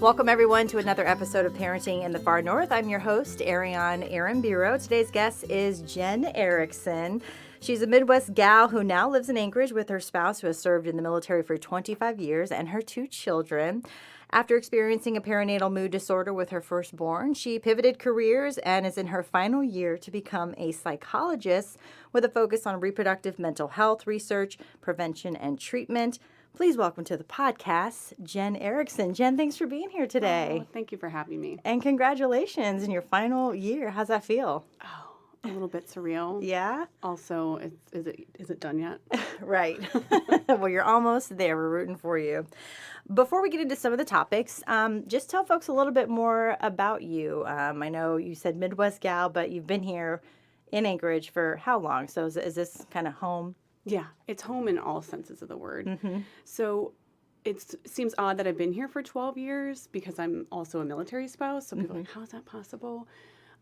Welcome, everyone, to another episode of Parenting in the Far North. I'm your host, Ariane Arambiro. Today's guest is Jen Erickson. She's a Midwest gal who now lives in Anchorage with her spouse, who has served in the military for 25 years, and her 2 children. After experiencing a perinatal mood disorder with her firstborn, she pivoted careers and is in her final year to become a psychologist with a focus on reproductive mental health research, prevention, and treatment. Please welcome to the podcast, Jen Erickson. Jen, thanks for being here today. Oh, thank you for having me. And congratulations in your final year. How's that feel? Oh, a little bit surreal. Yeah? Also, is it done yet? Right. Well, you're almost there. We're rooting for you. Before we get into some of the topics, just tell folks a little bit more about you. I know you said Midwest gal, but you've been here in Anchorage for how long? So is this kind of home? Yeah, it's home in all senses of the word. Mm-hmm. So it seems odd that I've been here for 12 years because I'm also a military spouse. So people are like, how is that possible?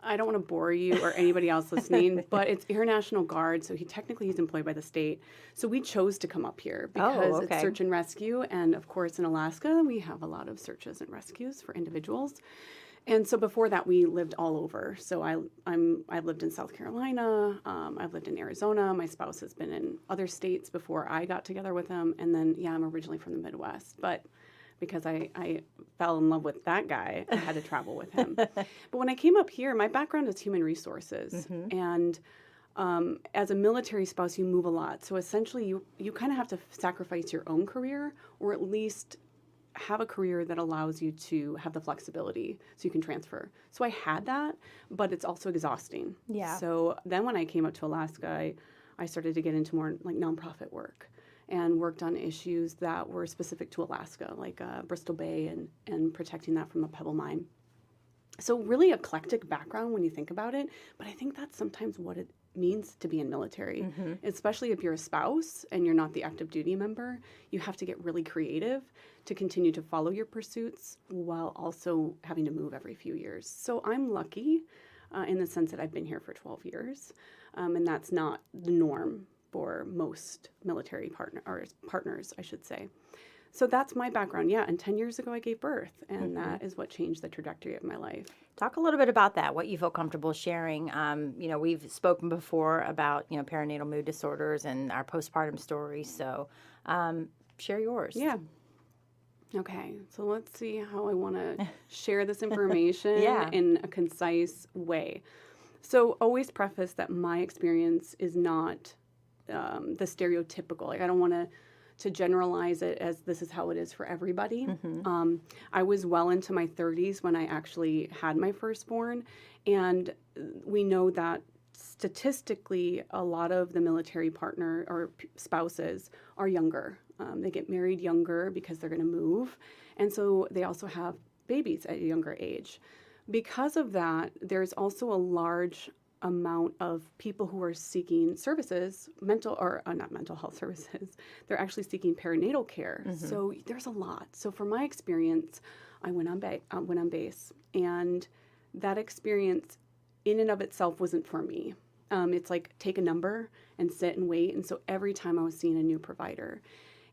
I don't want to bore you or anybody else listening, but it's Air National Guard, so he's employed by the state. So we chose to come up here because it's search and rescue, and of course in Alaska we have a lot of searches and rescues for individuals. And so before that, we lived all over. So I've lived in South Carolina. I've lived in Arizona. My spouse has been in other states before I got together with him. And then, I'm originally from the Midwest. But because I fell in love with that guy, I had to travel with him. But when I came up here, my background is human resources. Mm-hmm. And as a military spouse, you move a lot. So essentially, you kind of have to sacrifice your own career, or at least have a career that allows you to have the flexibility so you can transfer. So I had that, but it's also exhausting. Yeah. So then when I came up to Alaska, I started to get into more like nonprofit work and worked on issues that were specific to Alaska, like Bristol Bay and protecting that from a pebble mine. So really eclectic background when you think about it, but I think that's sometimes what it means to be in military, especially if you're a spouse and you're not the active duty member. You have to get really creative to continue to follow your pursuits while also having to move every few years. So I'm lucky in the sense that I've been here for 12 years, and that's not the norm for most military partners, I should say. So that's my background. Yeah, and 10 years ago I gave birth, and that is what changed the trajectory of my life. Talk a little bit about that, what you feel comfortable sharing. We've spoken before about, perinatal mood disorders and our postpartum stories. So share yours. Yeah. Okay, so let's see how I want to share this information in a concise way. So always preface that my experience is not the stereotypical. Like I don't want to generalize it as this is how it is for everybody. I was well into my 30s when I actually had my firstborn, and we know that statistically a lot of the military partner or spouses are younger. They get married younger because they're going to move, and so they also have babies at a younger age. Because of that, there's also a large amount of people who are seeking services, not mental health services, they're actually seeking perinatal care. So there's a lot. So from my experience, I went on base, and that experience in and of itself wasn't for me. It's like take a number and sit and wait. And so every time I was seeing a new provider,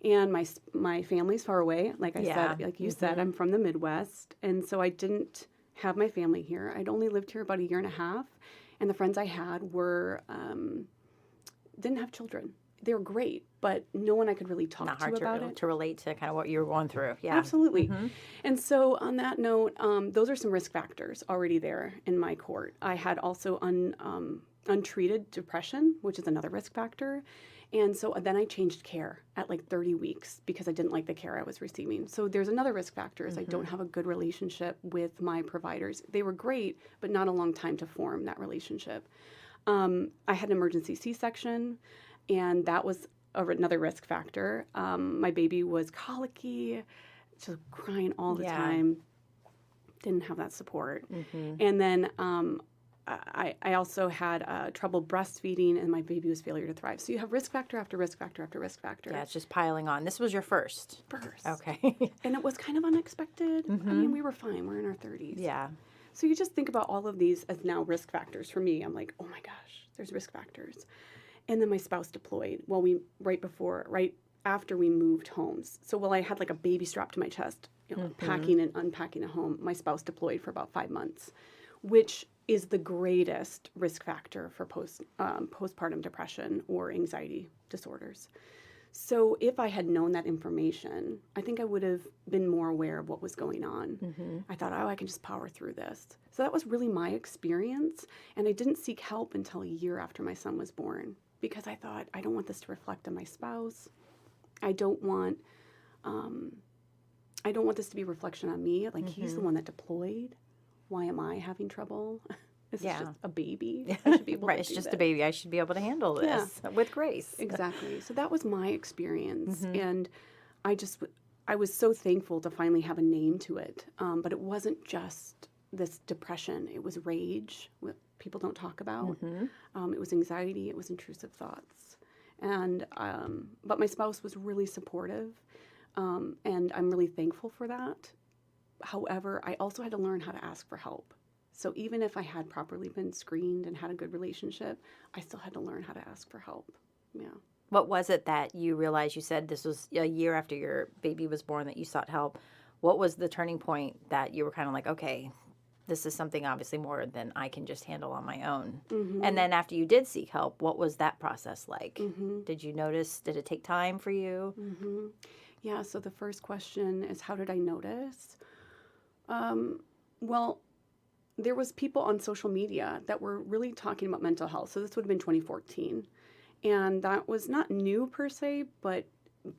and my family's far away, like I said, like you said, I'm from the Midwest, and so I didn't have my family here. I'd only lived here about a year and a half. And the friends I had didn't have children. They were great, but no one I could really talk to about it. To relate to kind of what you were going through. Yeah, absolutely. And so on that note, those are some risk factors already there in my court. I had also untreated depression, which is another risk factor. And so then I changed care at like 30 weeks because I didn't like the care I was receiving. So there's another risk factor is I don't have a good relationship with my providers. They were great, but not a long time to form that relationship. I had an emergency C-section, and that was another risk factor. My baby was colicky, just crying all the time. Didn't have that support. And then I also had trouble breastfeeding, and my baby was failure to thrive. So you have risk factor after risk factor after risk factor. Yeah, it's just piling on. This was your first. Okay. And it was kind of unexpected. I mean, we were fine. We're in our 30s. Yeah. So you just think about all of these as now risk factors for me. I'm like, oh my gosh, there's risk factors. And then my spouse deployed right after we moved homes. So while I had like a baby strapped to my chest, packing and unpacking a home. My spouse deployed for about 5 months, which is the greatest risk factor for postpartum depression or anxiety disorders. So if I had known that information, I think I would have been more aware of what was going on. I thought, I can just power through this. So that was really my experience. And I didn't seek help until a year after my son was born because I thought, I don't want this to reflect on my spouse. I don't want this to be a reflection on me. Like, he's the one that deployed. Why am I having trouble? This is just a baby. I should be able to It's do just this. a baby. I should be able to handle this with grace. Exactly. So that was my experience. And I was so thankful to finally have a name to it. But it wasn't just this depression. It was rage, what people don't talk about. It was anxiety. It was intrusive thoughts. And but my spouse was really supportive. And I'm really thankful for that. However, I also had to learn how to ask for help. So even if I had properly been screened and had a good relationship, I still had to learn how to ask for help. Yeah. What was it that you realized? You said this was a year after your baby was born that you sought help. What was the turning point that you were kind of like, okay, this is something obviously more than I can just handle on my own? And then after you did seek help, what was that process like? Did you notice, did it take time for you? Yeah, so the first question is, how did I notice? Well, there was people on social media that were really talking about mental health. So this would have been 2014. And that was not new per se, but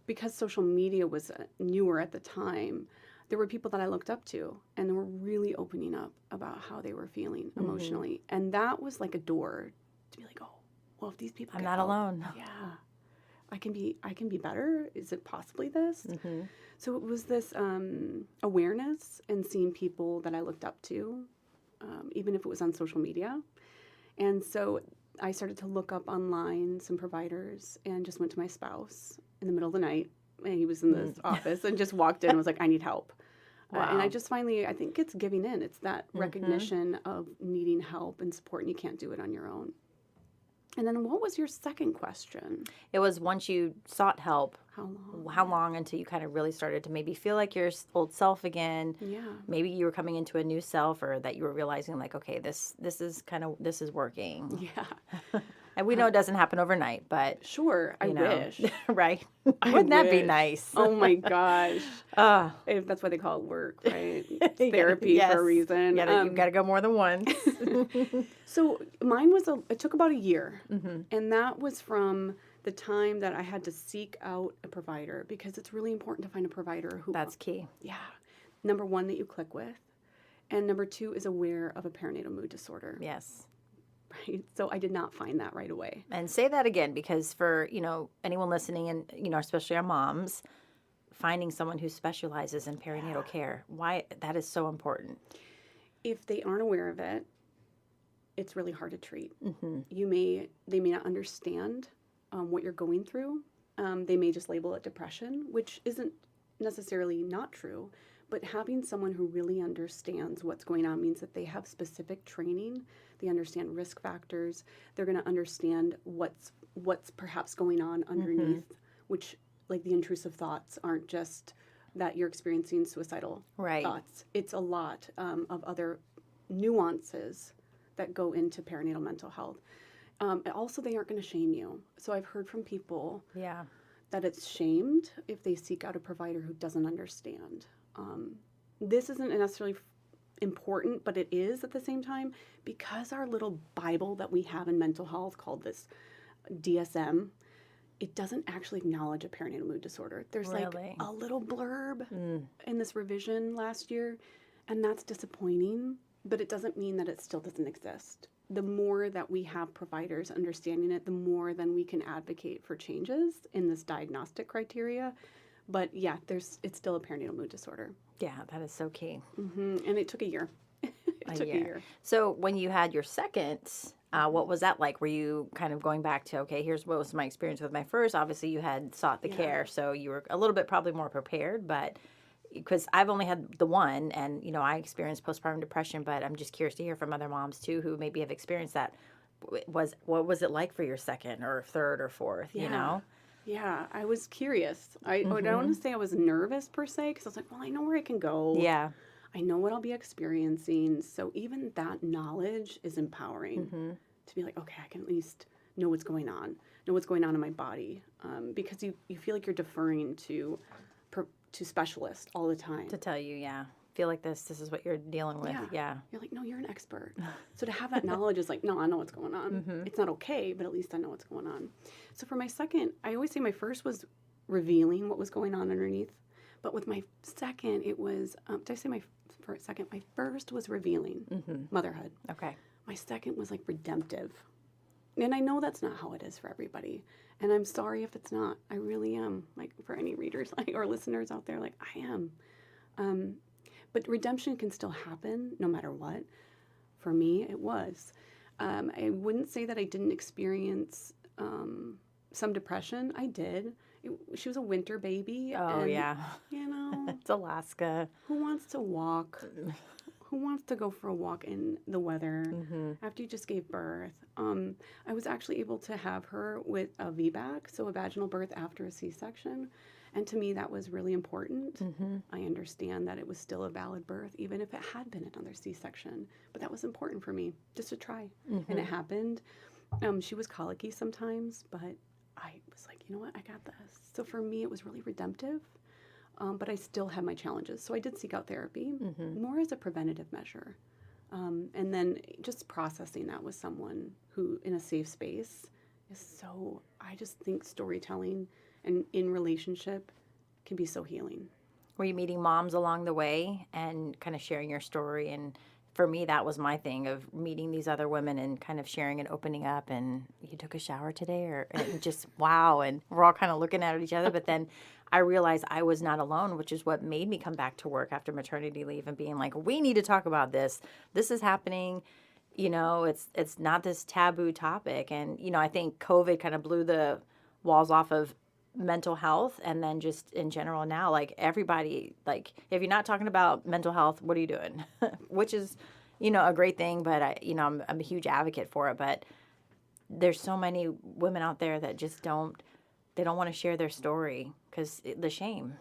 because social media was newer at the time, there were people that I looked up to and they were really opening up about how they were feeling emotionally. And that was like a door to be like, oh, well, if these people I'm get not help, alone. Yeah. I can be better. Is it possibly this? So it was this awareness and seeing people that I looked up to, even if it was on social media. And so I started to look up online some providers and just went to my spouse in the middle of the night. And he was in the office and just walked in and was like, I need help. And I just finally, I think it's giving in. It's that recognition of needing help and support, and you can't do it on your own. And then what was your second question? It was once you sought help, How long? how long until you kind of really started to maybe feel like your old self again? Yeah. Maybe you were coming into a new self, or that you were realizing like, okay, this is working. Yeah. And we know it doesn't happen overnight, but Sure. I wish. right? I Wouldn't that be wish. nice? Oh my gosh. If that's why they call it work, right? It's therapy Yes. for a reason. You've got to go more than once. So mine was it took about a year. And that was from the time that I had to seek out a provider, because it's really important to find a provider who... That's key. Yeah. Number one, that you click with. And number two, is aware of a perinatal mood disorder. Yes. Right? So I did not find that right away. And say that again, because for, anyone listening, and, especially our moms, finding someone who specializes in perinatal care, why that is so important. If they aren't aware of it, it's really hard to treat. They may not understand what you're going through. They may just label it depression, which isn't necessarily not true. But having someone who really understands what's going on means that they have specific training. They understand risk factors. They're going to understand what's perhaps going on underneath, which, like, the intrusive thoughts aren't just that you're experiencing suicidal thoughts. It's a lot of other nuances that go into perinatal mental health. And also, they aren't going to shame you. So I've heard from people that it's shamed if they seek out a provider who doesn't understand. This isn't necessarily important, but it is at the same time, because our little Bible that we have in mental health called this DSM, it doesn't actually acknowledge a perinatal mood disorder. There's like a little blurb in this revision last year, and that's disappointing, but it doesn't mean that it still doesn't exist. The more that we have providers understanding it, the more then we can advocate for changes in this diagnostic criteria. But yeah, it's still a perinatal mood disorder. Yeah, that is so key. And it took a year. It took a year. So when you had your second, what was that like? Were you kind of going back to, okay, here's what was my experience with my first? Obviously, you had sought the care, so you were a little bit probably more prepared. But because I've only had the one, and I experienced postpartum depression, but I'm just curious to hear from other moms too who maybe have experienced that. What was it like for your second or third or fourth? Yeah, I was curious. I don't want to say I was nervous per se, because I was like, well, I know where I can go. Yeah. I know what I'll be experiencing. So even that knowledge is empowering to be like, okay, I can at least know what's going on in my body, because you feel like you're deferring to specialists all the time. To tell you, yeah. Feel like this is what you're dealing with. Yeah. You're like, no, you're an expert. So to have that knowledge is like, no, I know what's going on. It's not okay, but at least I know what's going on. So for my second, I always say my first was revealing what was going on underneath. But with my second, it was, did I say my second? My first was revealing motherhood. Okay. My second was like redemptive. And I know that's not how it is for everybody. And I'm sorry if it's not. I really am. Like, for any readers or listeners out there, like, I am. But redemption can still happen no matter what. For me, it was. I wouldn't say that I didn't experience some depression. I did. She was a winter baby. Oh, and, yeah. You know. It's Alaska. Who wants to walk? Who wants to go for a walk in the weather after you just gave birth? I was actually able to have her with a VBAC, so a vaginal birth after a C-section. And to me, that was really important. I understand that it was still a valid birth, even if it had been another C-section. But that was important for me, just to try. And it happened. She was colicky sometimes, but I was like, you know what? I got this. So for me, it was really redemptive. But I still had my challenges. So I did seek out therapy, more as a preventative measure. And then just processing that with someone who, in a safe space, is so, I just think storytelling and in relationship can be so healing. Were you meeting moms along the way and kind of sharing your story? And for me, that was my thing, of meeting these other women and kind of sharing and opening up. And you took a shower today, or and just wow. And we're all kind of looking at each other. But then I realized I was not alone, which is what made me come back to work after maternity leave and being like, we need to talk about this. This is happening. You know, it's not this taboo topic. And, you know, I think COVID kind of blew the walls off of mental health, and then just in general now, like everybody, like if you're not talking about mental health, what are you doing? Which is, you know, a great thing, but I'm a huge advocate for it. But there's so many women out there that just don't want to share their story because the shame.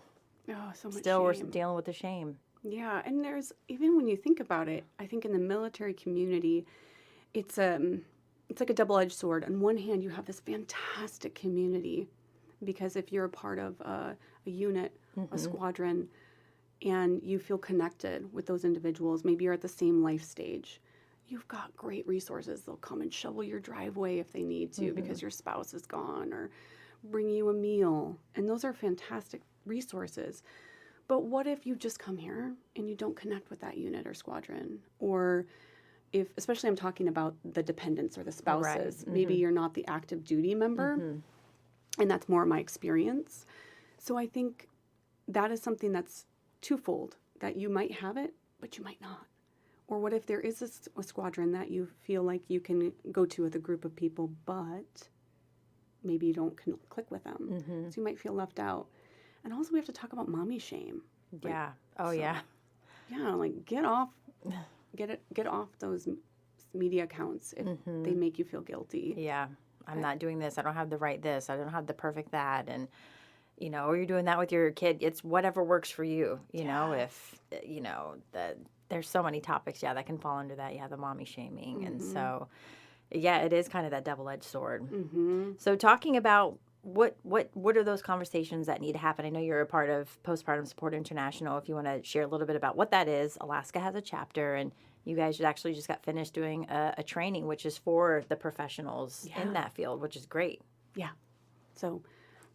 Oh, so much Still, shame. We're dealing with the shame. Yeah, and there's, even when you think about it, I think in the military community, it's like a double-edged sword. On one hand, you have this fantastic community, because if you're a part of a unit, a squadron, and you feel connected with those individuals, maybe you're at the same life stage, you've got great resources. They'll come and shovel your driveway if they need to because your spouse is gone, or bring you a meal. And those are fantastic resources. But what if you just come here and you don't connect with that unit or squadron? Or if, especially I'm talking about the dependents or the spouses, right. Maybe you're not the active duty member. And that's more my experience. So I think that is something that's twofold, that you might have it, but you might not. Or what if there is a squadron that you feel like you can go to with a group of people, but maybe you don't click with them. So you might feel left out. And also we have to talk about mommy shame. Like, yeah. Oh, yeah. Yeah, like get off those media accounts if they make you feel guilty. Yeah. I'm not doing this. I don't have the right this. I don't have the perfect that. And, you know, or you're doing that with your kid. It's whatever works for you. You know, if, you know, there's so many topics, that can fall under that. Yeah, the mommy shaming. And so, yeah, it is kind of that double-edged sword. So talking about what are those conversations that need to happen? I know you're a part of Postpartum Support International. If you want to share a little bit about what that is. Alaska has a chapter, and you guys actually just got finished doing a training, which is for the professionals in that field, which is great. Yeah. So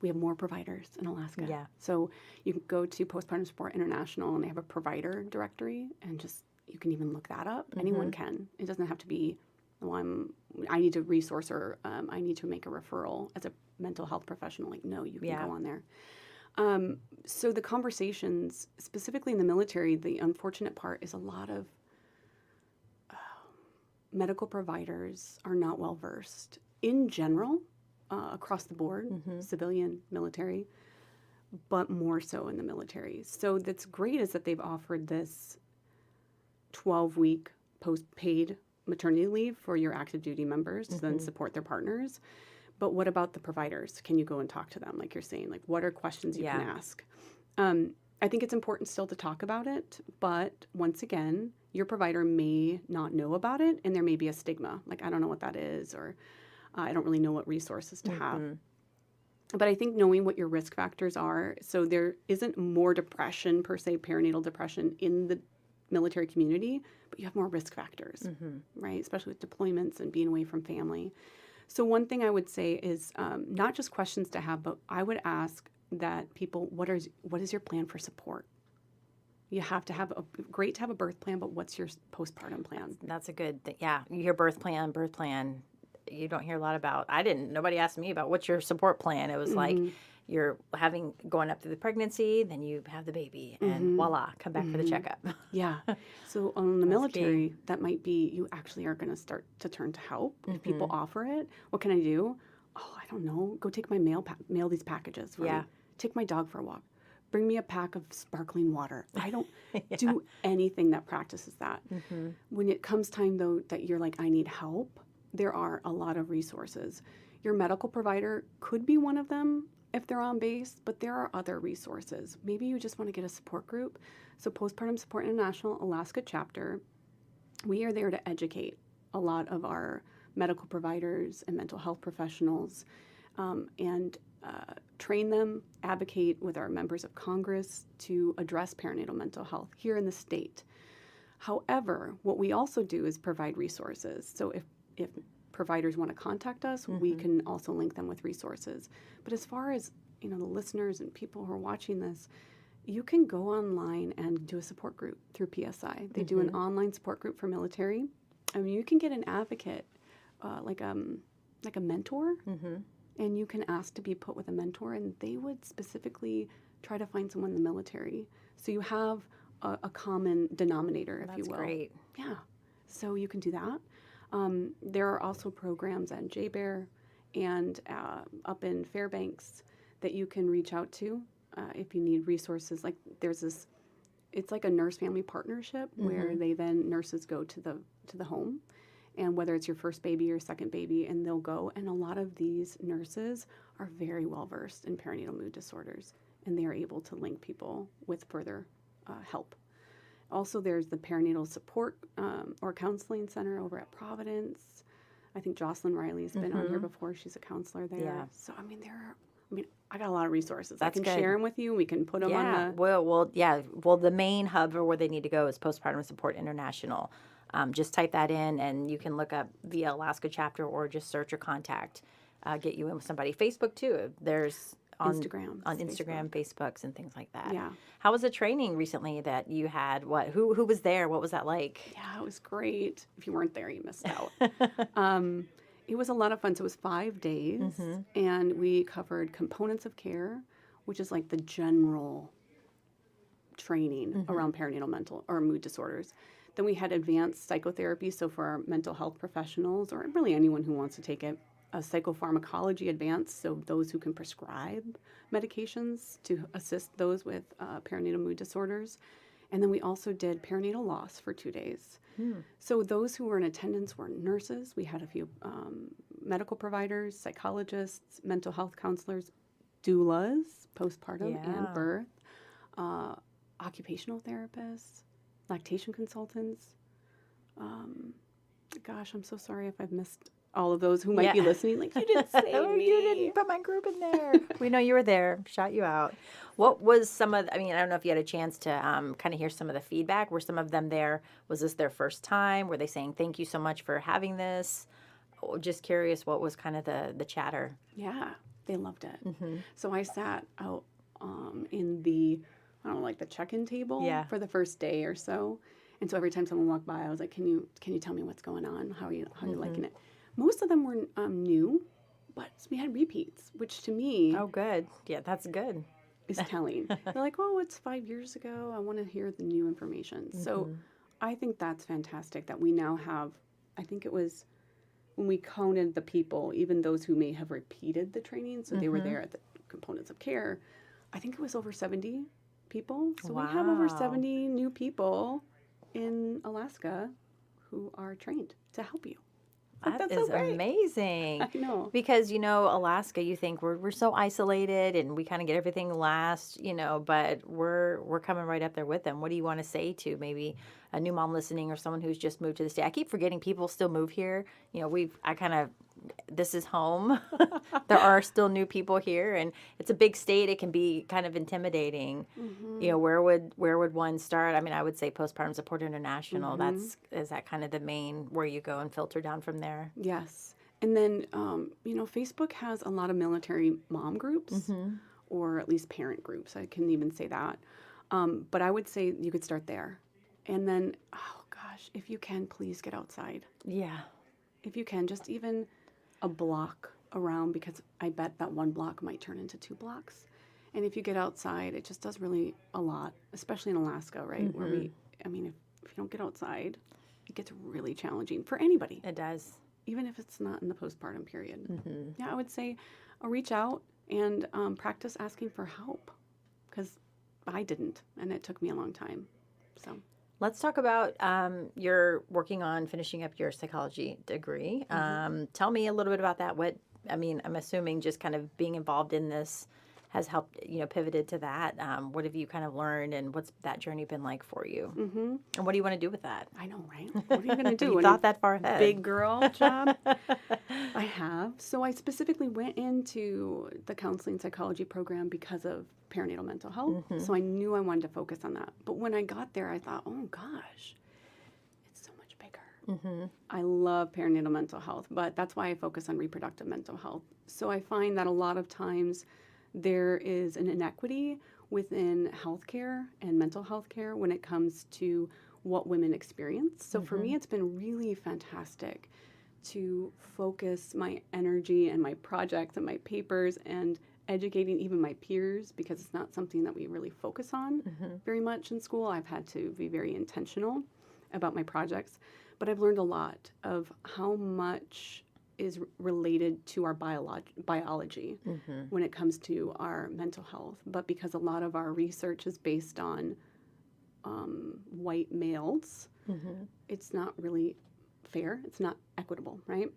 we have more providers in Alaska. Yeah. So you can go to Postpartum Support International, and they have a provider directory, and you can even look that up. Anyone can. It doesn't have to be, well, I need to resource, or I need to make a referral as a mental health professional. Like, no, you can go on there. So the conversations, specifically in the military, the unfortunate part is a lot of medical providers are not well versed in general, across the board, civilian, military, but more so in the military. So that's great, is that they've offered this 12-week post-paid maternity leave for your active duty members to then support their partners. But what about the providers? Can you go and talk to them? Like you're saying, like what are questions you can ask? I think it's important still to talk about it, but once again, your provider may not know about it, and there may be a stigma. Like, I don't know what that is, or I don't really know what resources to have. But I think knowing what your risk factors are, so there isn't more depression, per se, perinatal depression in the military community, but you have more risk factors, right? Especially with deployments and being away from family. So one thing I would say is not just questions to have, but I would ask that people, what is your plan for support? You have to have great to have a birth plan, but what's your postpartum plan? That's a good thing. Yeah, you hear birth plan. You don't hear a lot about. Nobody asked me about what's your support plan. It was like you're going up through the pregnancy, then you have the baby, and voila, come back for the checkup. Yeah. So on the military, that might be you actually are going to start to turn to help if people offer it. What can I do? Oh, I don't know. Go take my mail these packages for me. Take my dog for a walk. Bring me a pack of sparkling water. I don't do anything that practices that. When it comes time, though, that you're like, I need help, there are a lot of resources. Your medical provider could be one of them if they're on base, but there are other resources. Maybe you just want to get a support group. So Postpartum Support International Alaska chapter, we are there to educate a lot of our medical providers and mental health professionals and train them, advocate with our members of Congress to address perinatal mental health here in the state. However, what we also do is provide resources. So if providers want to contact us, we can also link them with resources. But as far as the listeners and people who are watching this, you can go online and do a support group through PSI. They do an online support group for military. I mean, you can get an advocate, like a mentor, and you can ask to be put with a mentor, and they would specifically try to find someone in the military. So you have a common denominator, if you will. That's great. Yeah. So you can do that. There are also programs at JBEAR and up in Fairbanks that you can reach out to if you need resources. Like there's this, it's like a nurse-family partnership where nurses go to the home, and whether it's your first baby or second baby, and they'll go. And a lot of these nurses are very well versed in perinatal mood disorders, and they are able to link people with further help. Also, there's the Perinatal Support or Counseling Center over at Providence. I think Jocelyn Riley's been on here before. She's a counselor there. Yeah. So, I got a lot of resources. That's I can good. share them with you. We can put them on the... Well, the main hub or where they need to go is Postpartum Support International. Just type that in, and you can look up via Alaska chapter or just search or contact, get you in with somebody. Facebook, too. There's... on Instagram, Facebooks, and things like that. Yeah. How was the training recently that you had? Who was there? What was that like? Yeah, it was great. If you weren't there, you missed out. It was a lot of fun. So it was 5 days, and we covered components of care, which is like the general training around perinatal mental or mood disorders. Then we had advanced psychotherapy, so for our mental health professionals, or really anyone who wants to take it, a psychopharmacology advanced, so those who can prescribe medications to assist those with perinatal mood disorders. And then we also did perinatal loss for 2 days. So those who were in attendance were nurses. We had a few medical providers, psychologists, mental health counselors, doulas, postpartum and birth, occupational therapists, lactation consultants. Gosh, I'm so sorry if I've missed all of those who might be listening. Like, you didn't say me. You didn't put my group in there. We know you were there. Shout you out. What was some of, I don't know if you had a chance to kind of hear some of the feedback. Were some of them there? Was this their first time? Were they saying, thank you so much for having this? Just curious, what was kind of the chatter? Yeah, they loved it. So I sat out in the, the check-in table for the first day or so. And so every time someone walked by, I was like, can you tell me what's going on? How are you liking it? Most of them were new, but we had repeats, which to me... Oh, good. Yeah, that's good. ...is telling. They're like, oh, it's 5 years ago. I want to hear the new information. So I think that's fantastic that we now have, I think it was when we counted the people, even those who may have repeated the training, so they were there at the components of care, I think it was over 70 people. So we have over 70 new people in Alaska who are trained to help you. Like, That that's is so great. amazing. I know. Because, Alaska, you think we're so isolated and we kind of get everything last, but we're coming right up there with them. What do you want to say to maybe a new mom listening or someone who's just moved to the state? I keep forgetting people still move here. This is home. There are still new people here, and it's a big state. It can be kind of intimidating. Where would one start? I mean, I would say Postpartum Support International. Is that kind of the main where you go and filter down from there? Yes. And then, Facebook has a lot of military mom groups, or at least parent groups. I can even say that. But I would say you could start there. And then, oh gosh, if you can, please get outside. Yeah. If you can, just even a block around, because I bet that one block might turn into 2 blocks. And if you get outside, it just does really a lot, especially in Alaska, right? Where if you don't get outside, it gets really challenging for anybody. It does. Even if it's not in the postpartum period. Yeah, I would say reach out and practice asking for help, because I didn't, and it took me a long time. So let's talk about you're working on finishing up your psychology degree. Tell me a little bit about that. I'm assuming just kind of being involved in this has helped, pivoted to that. What have you kind of learned, and what's that journey been like for you? And what do you want to do with that? I know, right? What are you going to do? You thought that far ahead. Big girl job? I have. So I specifically went into the counseling psychology program because of perinatal mental health. So I knew I wanted to focus on that. But when I got there, I thought, oh gosh, it's so much bigger. I love perinatal mental health, but that's why I focus on reproductive mental health. So I find that a lot of times there is an inequity within healthcare and mental health care when it comes to what women experience. So for me, it's been really fantastic to focus my energy and my projects and my papers and educating even my peers, because it's not something that we really focus on very much in school. I've had to be very intentional about my projects, but I've learned a lot of how much is related to our biology when it comes to our mental health. But because a lot of our research is based on white males, it's not really fair. It's not equitable, right?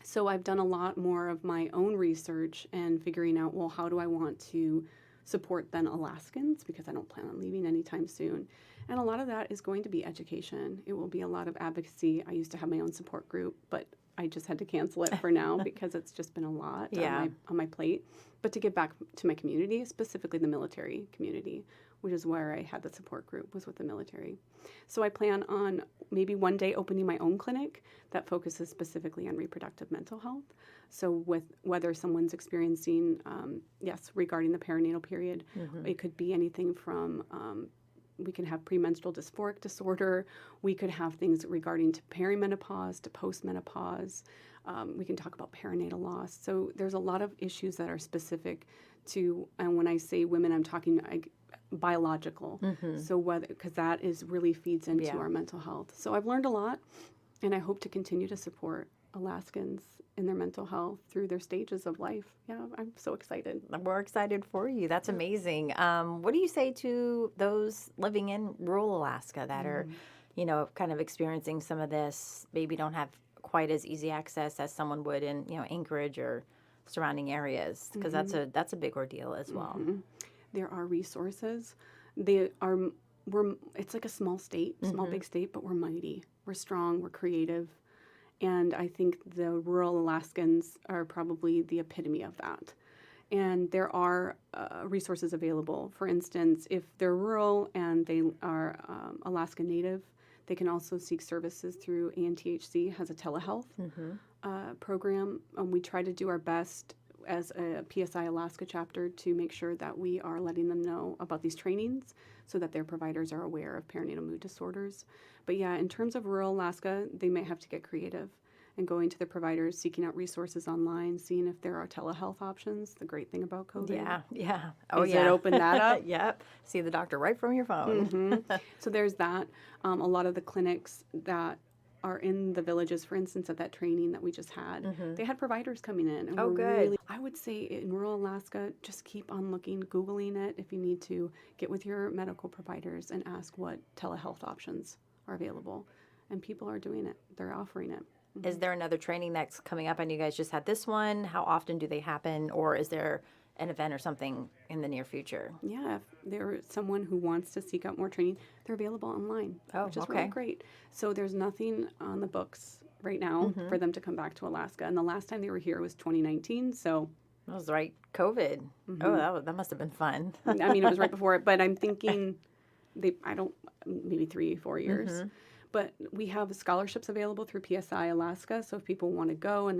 So I've done a lot more of my own research and figuring out, well, how do I want to support then Alaskans, because I don't plan on leaving anytime soon. And a lot of that is going to be education. It will be a lot of advocacy. I used to have my own support group, but I just had to cancel it for now because it's just been a lot on my plate. But to give back to my community, specifically the military community, which is where I had the support group, was with the military. So I plan on maybe one day opening my own clinic that focuses specifically on reproductive mental health. So with whether someone's experiencing, regarding the perinatal period, it could be anything from we can have premenstrual dysphoric disorder. We could have things regarding to perimenopause, to postmenopause. We can talk about perinatal loss. So there's a lot of issues that are specific to, and when I say women, I'm talking biological. So because that really feeds into our mental health. So I've learned a lot, and I hope to continue to support Alaskans in their mental health through their stages of life. Yeah, I'm so excited. We're excited for you. That's amazing. What do you say to those living in rural Alaska that are, kind of experiencing some of this, maybe don't have quite as easy access as someone would in, Anchorage or surrounding areas? Because that's a big ordeal as well. There are resources. It's like a small state, big state, but we're mighty. We're strong. We're creative. And I think the rural Alaskans are probably the epitome of that. And there are resources available. For instance, if they're rural and they are Alaska Native, they can also seek services through ANTHC, has a telehealth program. We try to do our best as a PSI Alaska chapter to make sure that we are letting them know about these trainings so that their providers are aware of perinatal mood disorders. But yeah, in terms of rural Alaska, they may have to get creative and going to the providers, seeking out resources online, seeing if there are telehealth options. The great thing about COVID. Yeah. It open that up? Yep. See the doctor right from your phone. So there's that. A lot of the clinics that are in the villages, for instance, at that training that we just had, they had providers coming in. And good. I would say in rural Alaska, just keep on looking, Googling it if you need to. Get with your medical providers and ask what telehealth options are available. And people are doing it. They're offering it. Is there another training that's coming up? I know you guys just had this one. How often do they happen? Or is there an event or something in the near future? Yeah, if there's someone who wants to seek out more training, they're available online, which is really great. So there's nothing on the books right now for them to come back to Alaska. And the last time they were here was 2019, so... That was right, COVID. Oh, that must have been fun. I mean, it was right before it, but I'm thinking maybe 3-4 years. But we have scholarships available through PSI Alaska, so if people want to go and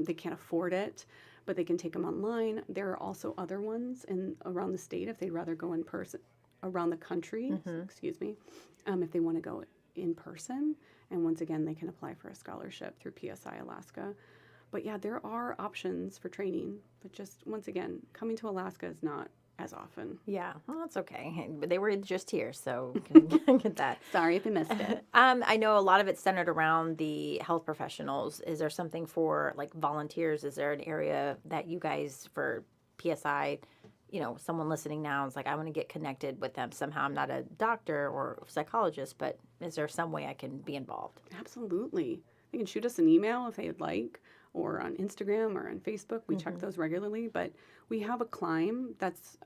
they can't afford it, but they can take them online. There are also other ones around the state if they'd rather go in person, around the country, excuse me, if they want to go in person. And once again, they can apply for a scholarship through PSI Alaska. But yeah, there are options for training, but just once again, coming to Alaska is not as often. Yeah, well, that's okay. But they were just here, so we can get that. Sorry if you missed it. I know a lot of it's centered around the health professionals. Is there something for like volunteers? Is there an area that you guys for PSI, someone listening now is like, I want to get connected with them somehow. I'm not a doctor or psychologist, but is there some way I can be involved? Absolutely. They can shoot us an email if they'd like, or on Instagram or on Facebook. We check those regularly, but we have a climb that's,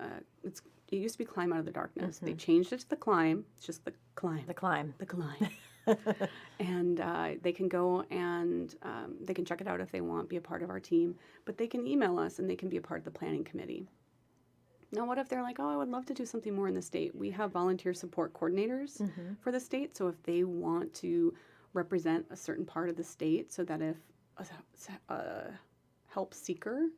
it used to be Climb Out of the Darkness. They changed it to the Climb. It's just the Climb. The Climb. The Climb. And they can go and they can check it out if they want, be a part of our team, but they can email us and they can be a part of the planning committee. Now, what if they're like, I would love to do something more in the state? We have volunteer support coordinators for the state, so if they want to represent a certain part of the state so that if a help seeker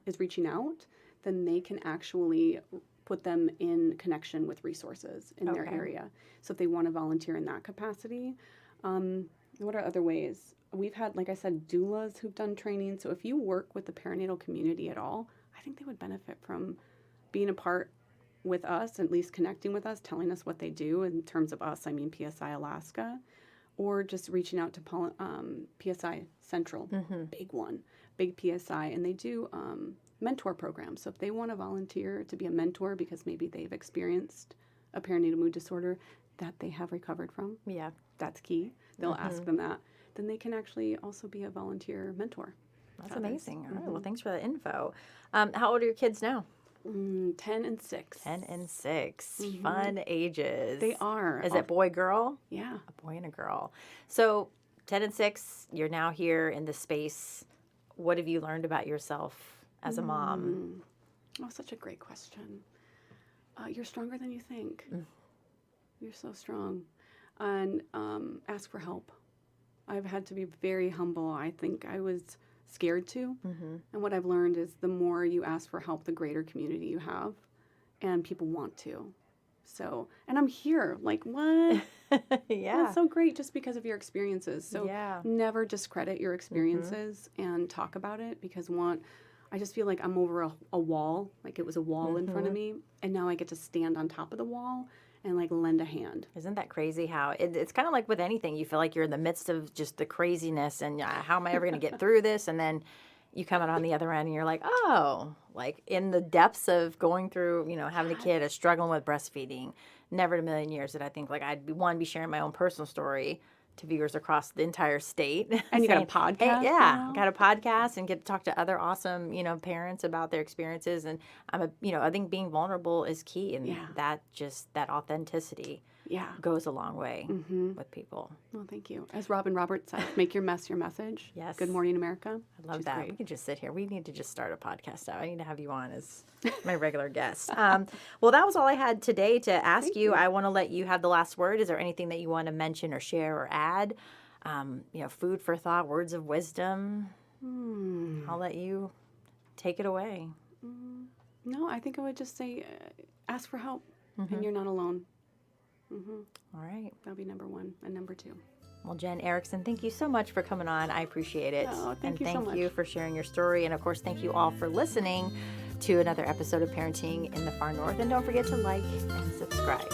is reaching out, then they can actually put them in connection with resources in their area. So if they want to volunteer in that capacity, what are other ways? We've had, like I said, doulas who've done training. So if you work with the perinatal community at all, I think they would benefit from being a part with us, at least connecting with us, telling us what they do. In terms of us, I mean PSI Alaska, or just reaching out to PSI Central, big PSI, and they do mentor programs. So if they want to volunteer to be a mentor because maybe they've experienced a perinatal mood disorder that they have recovered from, that's key. They'll ask them that. Then they can actually also be a volunteer mentor. That's amazing. All right. Well, thanks for the info. How old are your kids now? 10 and 6. 10 and 6. Fun ages. They are. Is it boy, girl? Yeah. A boy and a girl. So 10 and 6, you're now here in this space. What have you learned about yourself as a mom? Oh, such a great question. You're stronger than you think. You're so strong. And ask for help. I've had to be very humble. I think I was scared to. And what I've learned is the more you ask for help, the greater community you have. And people want to. So, and I'm here. Like, what? That's so great just because of your experiences. So never discredit your experiences and talk about it, because I just feel like I'm over a wall. Like it was a wall in front of me. And now I get to stand on top of the wall and like lend a hand. Isn't that crazy how it's kind of like with anything, you feel like you're in the midst of just the craziness and how am I ever going to get through this? And then you come out on the other end and you're like, oh, like in the depths of going through, having a kid or struggling with breastfeeding, never in a million years did I think like I'd be sharing my own personal story to viewers across the entire state. And you got a podcast? Hey, yeah, got a podcast and get to talk to other awesome, parents about their experiences. And I think being vulnerable is key, and that authenticity goes a long way with people. Well, thank you. As Robin Roberts said, make your mess your message. Yes. Good Morning America. I love that. Great. We could just sit here. We need to just start a podcast out. I need to have you on as my regular guest. Well, that was all I had today to ask you. I want to let you have the last word. Is there anything that you want to mention or share or add? Food for thought, words of wisdom. I'll let you take it away. No, I think I would just say ask for help, and you're not alone. All right. That'll be number 1 and number 2. Well, Jen Erickson, thank you so much for coming on. I appreciate it. Oh, thank you so much. you for sharing your story. And of course, thank you all for listening to another episode of Parenting in the Far North. And don't forget to like and subscribe.